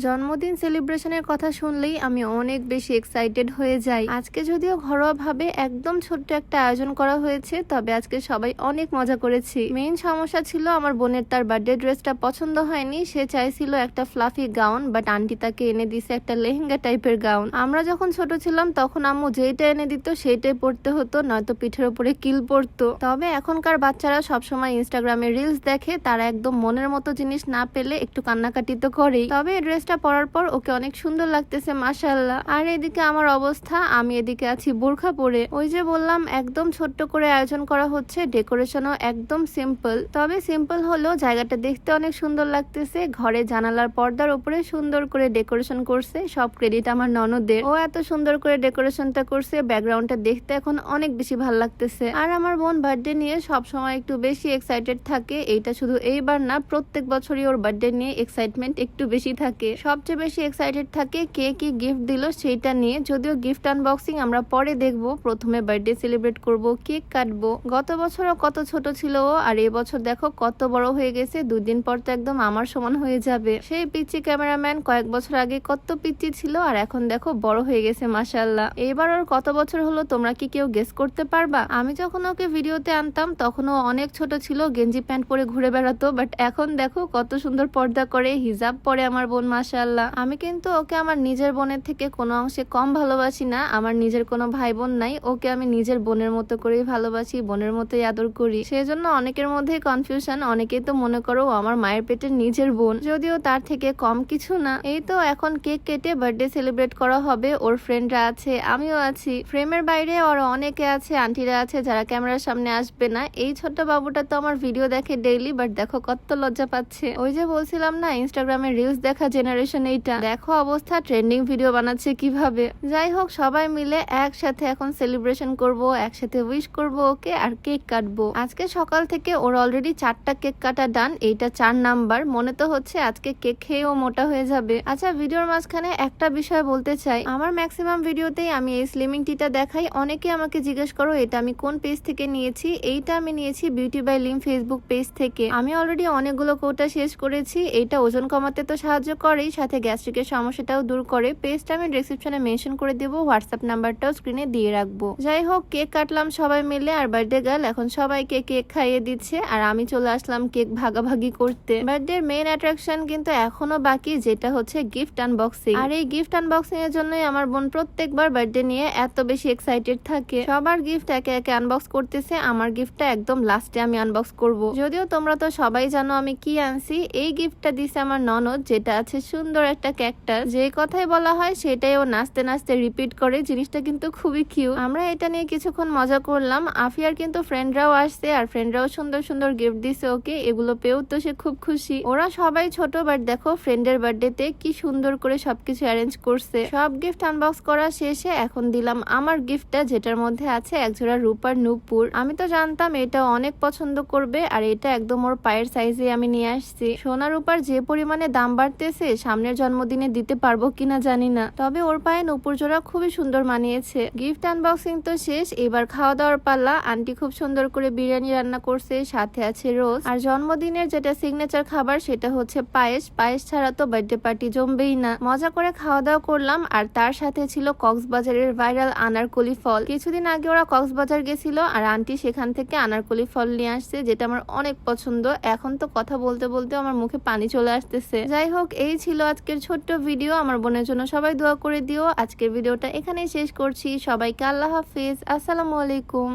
জন্মদিন সেলিব্রেশনের কথা শুনলেই আমি অনেক বেশি এক্সাইটেড হয়ে যাই। আজকে যদিও ঘরোয়াভাবে একদম ছোট্ট একটা আয়োজন করা হয়েছে, তবে আজকে সবাই অনেক মজা করেছি। মেইন সমস্যা ছিল আমার বোনের তার বার্থডে ড্রেসটা পছন্দ হয়নি। সে চাইছিল একটা ফ্লাফি গাউন, বাট আন্টি তাকে এনে দিছে একটা লেহেঙ্গা টাইপের গাউন। আমরা যখন ছোট ছিলাম তখন আম্মু যেইটা এনে দিত সেইটাই পড়তে হতো, নয়তো পিঠের উপরে কিল পড়তো। তবে এখনকার বাচ্চারা সবসময় ইনস্টাগ্রামে রিলস দেখে, তারা একদম মনের মতো জিনিস না পেলে একটু কান্নাকাটি তো করেই। তবে এই ড্রেসটা পরার পর ওকে অনেক সুন্দর লাগতেছে মাশাআল্লাহ। আর এদিকে আমার অবস্থা, আমি এদিকে আছি বোরখা পরে। ওই যে বললাম একদম ছোট্ট করে আয়োজন করা হচ্ছে, ডেকোরেশনও একদম সিম্পল। তবে সিম্পল হলেও জায়গাটা দেখতে অনেক সুন্দর লাগতেছে। ঘরে জানালার পর্দার উপরে সুন্দর করে ডেকোরেশন করছে, সব ক্রেডিট আমার ননদের। ও এত সুন্দর করে ডেকোরেশনটা করছে, ব্যাকগ্রাউন্ডটা দেখতে এখন অনেক বেশি ভালো লাগতেছে। আর আমার বোন বার্থডে নিয়ে সব সময় একটু বেশি এক্সাইটেড থাকে। এইটা শুধু এইবার না, প্রত্যেক বছরই ওর বার্থডে নিয়ে এক্সাইটমেন্ট একটু বেশি থাকে। সবচেয়ে বেশি এক্সাইটেড থাকে কে কি গিফট দিল সেইটা নিয়ে। যদিও গিফট আনবক্সিং আমরা পরে দেখবো, প্রথমে বার্থডে সেলিব্রেট করব, কেক কাটবো। গত বছরও কত ছোট ছিল ও, আর এবছর দেখো কত বড় হয়ে গেছে। 2 দিন পর তো একদম আমার সমান হয়ে যাবে। সেই পিচ্চি ক্যামেরাম্যান কয়েক বছর আগে কত পিচ্চি ছিল, আর এখন দেখো বড় হয়ে গেছে মাশাআল্লাহ। এবার ওর কত বছর হলো তোমরা কি কেউ গেস করতে পারবা? আমি যখন ওকে ভিডিওতে আনতাম তখন ও অনেক ছোট ছিল, গেঞ্জি প্যান্ট পরে ঘুরে বেড়াতো, বাট এখন দেখো কত সুন্দর পর্দা করে, হিজাব পরে আমার বোন মাশাআল্লাহ। আমি কিন্তু ওকে আমার নিজের বোনের থেকে কোনো অংশে কম ভালোবাসি না। আমার নিজের কোনো ভাই বোন নাই, ওকে আমি নিজের বোনের মতো করেই ভালোবাসি, বোনের মতোই আদর করি। সেজন্য অনেকের মধ্যে কনফিউশন, অনেকেই তো মনে করো আমার মায়ের পেটের নিজের বোন, যদিও তার থেকে কম কিছু না। এই তো এখন কেক কেটে বার্থডে সেলিব্রেট করা হবে। ওর ফ্রেন্ডরা আছে, আমিও আছি। ফ্রেমের বাইরে ওরা অনেকে আছে, আন্টিরা আছে যারা ক্যামেরার সামনে আসবে না। এই ছোট্ট বাবুটা তো আমার ভিডিও দেখে ডেইলি, বাট দেখো কত লজ্জা পাচ্ছে। ওই যে বলছিলাম না, ইনস্টাগ্রামে রিলস দেখা জেনারেশন এইটা। দেখো অবস্থা, ট্রেন্ডিং ভিডিও বানাচ্ছে কিভাবে। যাই হোক, সবাই মিলে একসাথে এখন সেলিব্রেশন করব, একসাথে উইশ করব ওকে, আর কেক কাটবো। আজকে সকাল থেকে ওর অলরেডি 4টা কেক কাটা ডান, এইটা 4 নাম্বার। মনে তো হচ্ছে আজকে কেক খেয়েও মোটা হয়ে যাবে। আচ্ছা, ভিডিওর মাঝখানে একটা বিষয় বলতে চাই। আমার ম্যাক্সিমাম ভিডিওতেই আমি এই স্লিমিং টিটা দেখাই। অনেকে আমাকে জিজ্ঞেস করো এটা আমি কোন পেজ থেকে নিয়েছি। এইটা আমি নিয়েছি beauty by Lim Facebook page থেকে। আমি অলরেডি অনেকগুলো কোটা শেষ করেছি। এইটা ওজন কমাতে তো সাহায্য করেই, সাথে গ্যাস্ট্রিকের সমস্যাটাও দূর করে। পেজটা আমি ডেসক্রিপশনে মেনশন করে দেবো, হোয়াটসঅ্যাপ নাম্বারটাও স্ক্রিনে দিয়ে রাখবো। যাই হোক, কেক কাটলাম সবাই মিলে, আর বার্থডে গার্ল এখন সবাইকে কেক খাইয়ে দিচ্ছে, আর আমি চলে আসলাম কেক ভাগাভাগি করতে। বার্থডে মেইন অ্যাট্রাকশন কিন্তু এখনো বাকি, যেটা হচ্ছে গিফট আনবক্সিং। আর এই গিফট আনবক্সিং এর জন্যই আমার বোন প্রত্যেকবার বার্থডে নিয়ে এত বেশি এক্সাইটেড থাকে। সবার গিফট একে একে আনবক্স করতেছে, আমার গিফটটা একদম লাস্টে আমি আনবক্স করব। যদিও তোমরা তো সবাই জানো আমি কি আনছি। এই গিফটটা দিছে আমার ননদ, যেটা আছে সুন্দর একটা ক্যাকটাস। যে কথাই বলা হয় সেটাই ও নাচতে নাচতে রিপিট করে। জিনিসটা কিন্তু খুবই কিউট। আমরা এটা নিয়ে কিছুক্ষণ মজা করলাম। আফিয়ার কিন্তু ফ্রেন্ডরাও আসছে, আর ফ্রেন্ডরাও সুন্দর সুন্দর গিফট দিছে ওকে। এগুলো পেয়েও তো সে খুব খুশি। ওরা সবাই ছোট, বাট দেখো ফ্রেন্ডের বার্থডেতে কি সুন্দর করে সবকিছু অ্যারেঞ্জ করছে। সব গিফট আনবক্স করা শেষে এখন দিলাম আমার গিফটটা, যেটার মধ্যে আছে একজোড়া রূপার নূপুর। আমি তো জানতাম এটা অনেক পছন্দ করবে, আর এটা একদম ওর পায়ের সাইজে আমি নিয়ে আসছি। সোনা রূপার যে পরিমাণে দাম বাড়তেছে, সামনের জন্মদিনে দিতে পারবো কিনা জানি না, তবে ওর পায়ে নূপুর জোড়া খুবই সুন্দর মানিয়েছে। গিফট আনবক্সিং তো শেষ, এবার খাওয়া দাওয়ার পাল্লা। আন্টি খুব সুন্দর করে বিরিয়ানি রান্না করছে, সাথে আছে রোজ। আর জন্মদিনের যেটা সিগনেচার খাবার সেটা হচ্ছে পায়েস। পায়েস ছাড়া তো বার্থডে পার্টি জমবেই না। মজা করে খাওয়া দাওয়া করলাম, আর তার সাথে ছিল কক্সবাজারের ভাইরাল আনারকলি ফল। কিছুদিন আগে ওরা কক্সবাজার গেছিল, আর আন্টি সেখান থেকে আনারকলি ফল নিয়ে আসছে, যেটা আমার অনেক পছন্দ। এখন তো কথা বলতে বলতে আমার মুখে পানি চলে আসতেছে। যাই হোক, এই ছিল আজকের ছোট্ট ভিডিও। আমার বোনের জন্য সবাই দোয়া করে দিও। আজকের ভিডিওটা এখানেই শেষ করছি। সবাইকে আল্লাহ হাফিজ, আসসালামু আলাইকুম।